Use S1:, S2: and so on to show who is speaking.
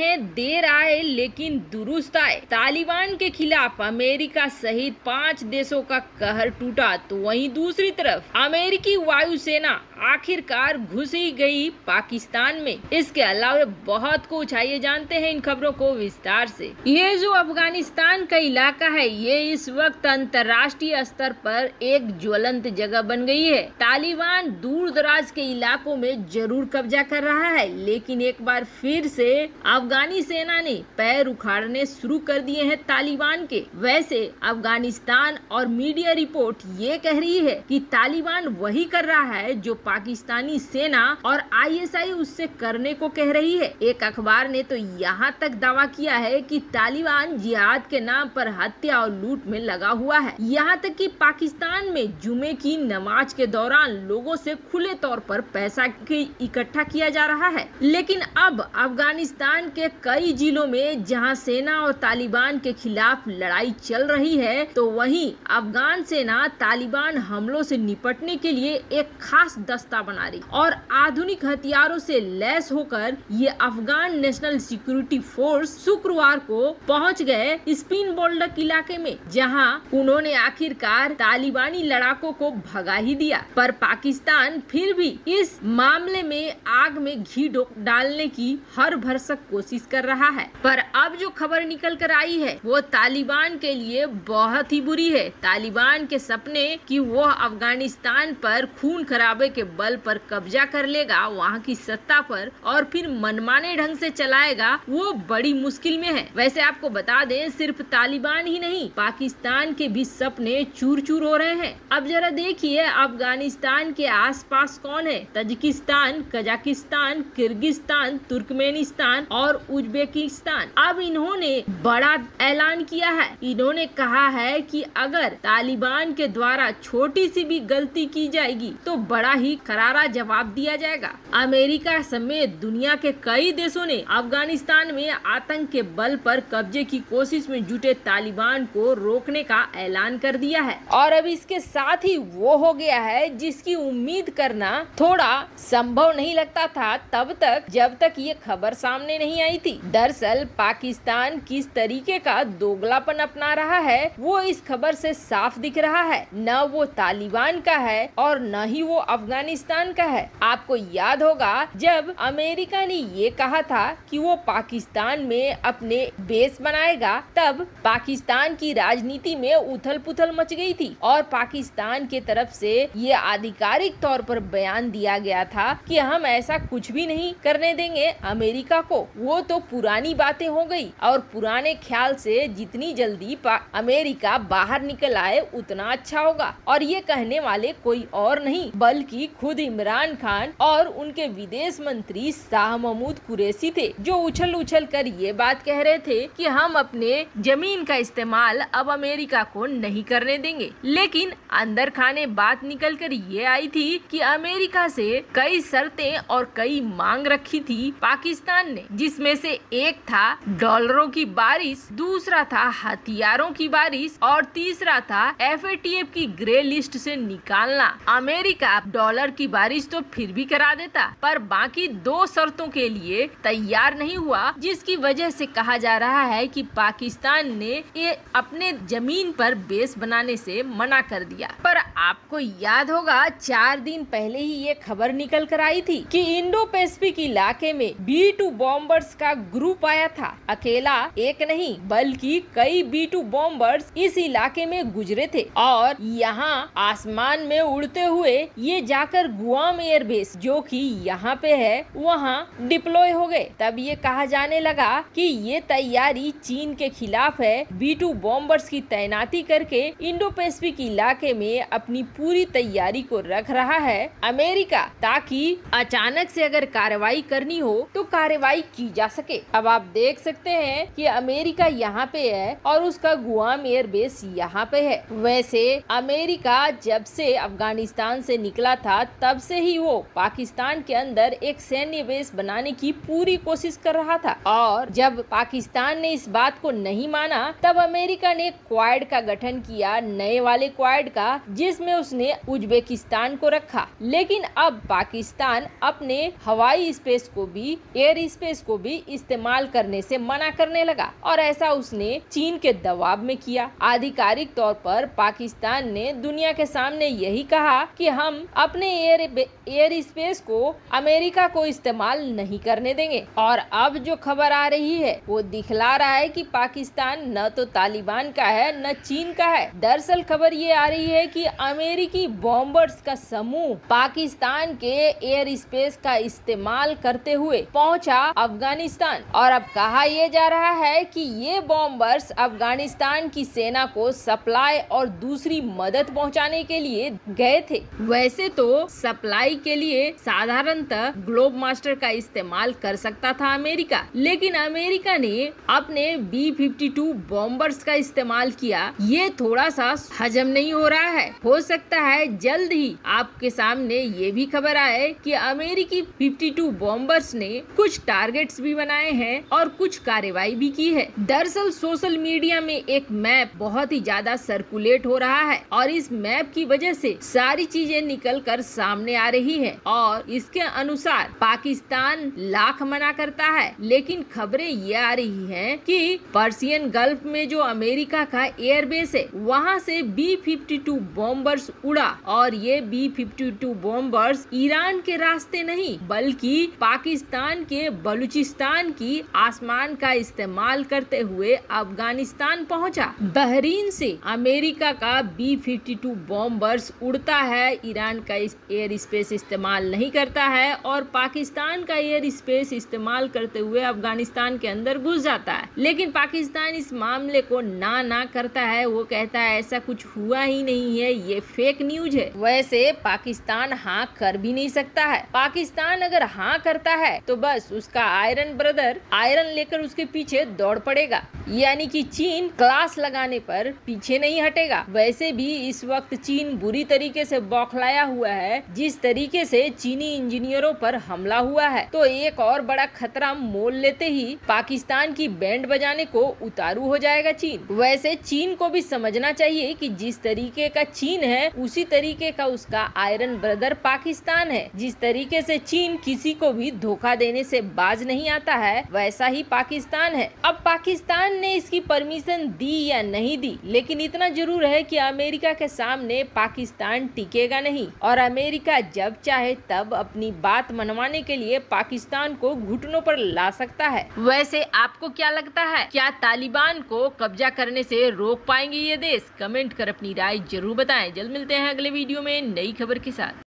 S1: हैं देर आए लेकिन दुरुस्त आए। तालिबान के खिलाफ अमेरिका सहित 5 देशों का कहर टूटा, तो वहीं दूसरी तरफ अमेरिकी वायुसेना आखिरकार घुस ही गई पाकिस्तान में। इसके अलावा बहुत कुछ, आइए जानते हैं इन खबरों को विस्तार से। ये जो अफगानिस्तान का इलाका है, ये इस वक्त अंतर्राष्ट्रीय स्तर पर एक ज्वलंत जगह बन गई है। तालिबान दूर दराज के इलाकों में जरूर कब्जा कर रहा है, लेकिन एक बार फिर से अफगानी सेना ने पैर उखाड़ने शुरू कर दिए हैं तालिबान के। वैसे अफगानिस्तान और मीडिया रिपोर्ट ये कह रही है कि तालिबान वही कर रहा है जो पाकिस्तानी सेना और ISI उससे करने को कह रही है। एक अखबार ने तो यहाँ तक दावा किया है कि तालिबान जिहाद के नाम पर हत्या और लूट में लगा हुआ है। यहाँ तक कि पाकिस्तान में जुमे की नमाज के दौरान लोगों से खुले तौर पर पैसा इकट्ठा किया जा रहा है। लेकिन अब अफगानिस्तान के कई जिलों में जहां सेना और तालिबान के खिलाफ लड़ाई चल रही है, तो वहीं अफगान सेना तालिबान हमलों से निपटने के लिए एक खास दस्ता बना रही और आधुनिक हथियारों से लैस होकर ये अफगान नेशनल सिक्योरिटी फोर्स शुक्रवार को पहुंच गए स्पिन बोल्डक इलाके में, जहां उन्होंने आखिरकार तालिबानी लड़ाकों को भगा ही दिया। पर पाकिस्तान फिर भी इस मामले में आग में घी डालने की हर भरसक कोशिश कर रहा है। पर अब जो खबर निकल कर आई है वो तालिबान के लिए बहुत ही बुरी है। तालिबान के सपने कि वो अफगानिस्तान पर खून खराबे के बल पर कब्जा कर लेगा, वहाँ की सत्ता पर, और फिर मनमाने ढंग से चलाएगा, वो बड़ी मुश्किल में है। वैसे आपको बता दें, सिर्फ तालिबान ही नहीं, पाकिस्तान के भी सपने चूर चूर हो रहे हैं। अब जरा देखिए अफगानिस्तान के आसपास कौन है। तजिकिस्तान, कजाकिस्तान, किर्गिस्तान, तुर्कमेनिस्तान और उज्बेकिस्तान। अब इन्होंने बड़ा ऐलान किया है। इन्होंने कहा है कि अगर तालिबान के द्वारा छोटी सी भी गलती की जाएगी तो बड़ा ही करारा जवाब दिया जाएगा। अमेरिका समेत दुनिया के कई देशों ने अफगानिस्तान में आतंक के बल पर कब्जे की कोशिश में जुटे तालिबान को रोकने का ऐलान कर दिया है। और अब इसके साथ ही वो हो गया है जिसकी उम्मीद करना थोड़ा संभव नहीं लगता था तब तक, जब तक ये खबर सामने नहीं आई थी। दरअसल पाकिस्तान किस तरीके का दोगलापन अपना रहा है वो इस खबर से साफ दिख रहा है। न वो तालिबान का है और न ही वो अफगानिस्तान का है। आपको याद होगा जब अमेरिका ने ये कहा था कि वो पाकिस्तान में अपने बेस बनाएगा, तब पाकिस्तान की राजनीति में उथल पुथल मच गई थी और पाकिस्तान के तरफ से ये आधिकारिक तौर पर बयान दिया गया था कि हम ऐसा कुछ भी नहीं करने देंगे अमेरिका को। वो तो पुरानी बातें हो गई और पुराने ख्याल से जितनी जल्दी अमेरिका बाहर निकल आए उतना अच्छा होगा। और ये कहने वाले कोई और नहीं बल्कि खुद इमरान खान और उनके विदेश मंत्री शाह महमूद कुरैशी थे, जो उछल उछल कर ये बात कह रहे थे कि हम अपने जमीन का इस्तेमाल अब अमेरिका को नहीं करने देंगे। लेकिन अंदर खाने बात निकल कर ये आई थी कि अमेरिका से कई शर्तें और कई मांग रखी थी पाकिस्तान ने, जिसमें से एक था डॉलरों की बारिश, दूसरा था हथियारों की बारिश और तीसरा था FATF की ग्रे लिस्ट से निकालना। अमेरिका डॉलर की बारिश तो फिर भी करा देता, पर बाकी 2 शर्तों के लिए तैयार नहीं हुआ, जिसकी वजह से कहा जा रहा है कि पाकिस्तान ने ये अपने जमीन पर बेस बनाने से मना कर दिया। पर आपको याद होगा 4 दिन पहले ही ये खबर निकल कर आई थी कि इंडो पैसिफिक इलाके में B-2 बॉम्बर्स का ग्रुप आया था। अकेला एक नहीं बल्कि कई B-2 बॉम्बर्स इस इलाके में गुजरे थे और यहाँ आसमान में उड़ते हुए ये जाकर गुआम एयरबेस, जो कि यहाँ पे है, वहाँ डिप्लॉय हो गए। तब ये कहा जाने लगा कि ये तैयारी चीन के खिलाफ है। B-2 बॉम्बर्स की तैनाती करके इंडो पैसिफिक इलाके में अपनी पूरी तैयारी को रख रहा है अमेरिका, ताकि अचानक से अगर कार्रवाई करनी हो तो कार्रवाई की जा सके। अब आप देख सकते हैं कि अमेरिका यहाँ पे है और उसका गुआम एयरबेस यहाँ पे है। वैसे अमेरिका जब से अफगानिस्तान से निकला था टूटा तब से ही वो पाकिस्तान के अंदर एक सैन्य बेस बनाने की पूरी कोशिश कर रहा था, और जब पाकिस्तान ने इस बात को नहीं माना तब अमेरिका ने क्वाड का गठन किया, नए वाले क्वाड का, जिसमें उसने उज्बेकिस्तान को रखा। लेकिन अब पाकिस्तान अपने हवाई स्पेस को भी, एयर स्पेस को भी इस्तेमाल करने से मना करने लगा, और ऐसा उसने चीन के दबाव में किया। आधिकारिक तौर पर पाकिस्तान ने दुनिया के सामने यही कहा कि हम अपने एयर स्पेस को अमेरिका को इस्तेमाल नहीं करने देंगे। और अब जो खबर आ रही है वो दिखला रहा है कि पाकिस्तान न तो तालिबान का है न चीन का है। दरअसल खबर ये आ रही है कि अमेरिकी बॉम्बर्स का समूह पाकिस्तान के एयर स्पेस का इस्तेमाल करते हुए पहुंचा अफगानिस्तान, और अब कहा यह जा रहा है कि ये बॉम्बर्स अफगानिस्तान की सेना को सप्लाई और दूसरी मदद पहुंचाने के लिए गए थे। वैसे तो सप्लाई के लिए साधारणतः ग्लोब मास्टर का इस्तेमाल कर सकता था अमेरिका, लेकिन अमेरिका ने अपने B-52 बॉम्बर्स का इस्तेमाल किया। ये थोड़ा सा हजम नहीं हो रहा है। हो सकता है जल्द ही आपके सामने ये भी खबर आए कि अमेरिकी 52 बॉम्बर्स ने कुछ टारगेट्स भी बनाए हैं और कुछ कार्रवाई भी की है। दरअसल सोशल मीडिया में एक मैप बहुत ही ज्यादा सर्कुलेट हो रहा है, और इस मैप की वजह से सारी चीजें निकल कर सामने आ रही है, और इसके अनुसार पाकिस्तान लाख मना करता है, लेकिन खबरें ये आ रही हैं कि पर्सियन गल्फ में जो अमेरिका का एयरबेस है वहां से B-52 बॉम्बर्स उड़ा, और ये B-52 बॉम्बर्स ईरान के रास्ते नहीं बल्कि पाकिस्तान के बलूचिस्तान की आसमान का इस्तेमाल करते हुए अफगानिस्तान पहुंचा। बहरीन से अमेरिका का B-52 बॉम्बर्स उड़ता है, ईरान का एयर स्पेस इस्तेमाल नहीं करता है, और पाकिस्तान का एयर स्पेस इस्तेमाल करते हुए अफगानिस्तान के अंदर घुस जाता है। लेकिन पाकिस्तान इस मामले को ना करता है। वो कहता है ऐसा कुछ हुआ ही नहीं है, ये फेक न्यूज है। वैसे पाकिस्तान हाँ कर भी नहीं सकता है। पाकिस्तान अगर हाँ करता है तो बस उसका आयरन ब्रदर आयरन लेकर उसके पीछे दौड़ पड़ेगा, यानी कि चीन क्लास लगाने पर पीछे नहीं हटेगा। वैसे भी इस वक्त चीन बुरी तरीके से बौखलाया हुआ है। जिस तरीके से चीनी इंजीनियरों पर हमला हुआ है, तो एक और बड़ा खतरा मोल लेते ही पाकिस्तान की बैंड बजाने को उतारू हो जाएगा चीन। वैसे चीन को भी समझना चाहिए कि जिस तरीके का चीन है उसी तरीके का उसका आयरन ब्रदर पाकिस्तान है। जिस तरीके से चीन किसी को भी धोखा देने से बाज नहीं आता है, वैसा ही पाकिस्तान है। अब पाकिस्तान ने इसकी परमिशन दी या नहीं दी, लेकिन इतना जरूर है कि अमेरिका के सामने पाकिस्तान टिकेगा नहीं, और अमेरिका जब चाहे तब अपनी बात मनवाने के लिए पाकिस्तान को घुटनों पर ला सकता है। वैसे आपको क्या लगता है, क्या तालिबान को कब्जा करने से रोक पाएंगे ये देश? कमेंट कर अपनी राय जरूर बताएं। जल्द मिलते हैं अगले वीडियो में नई खबर के साथ।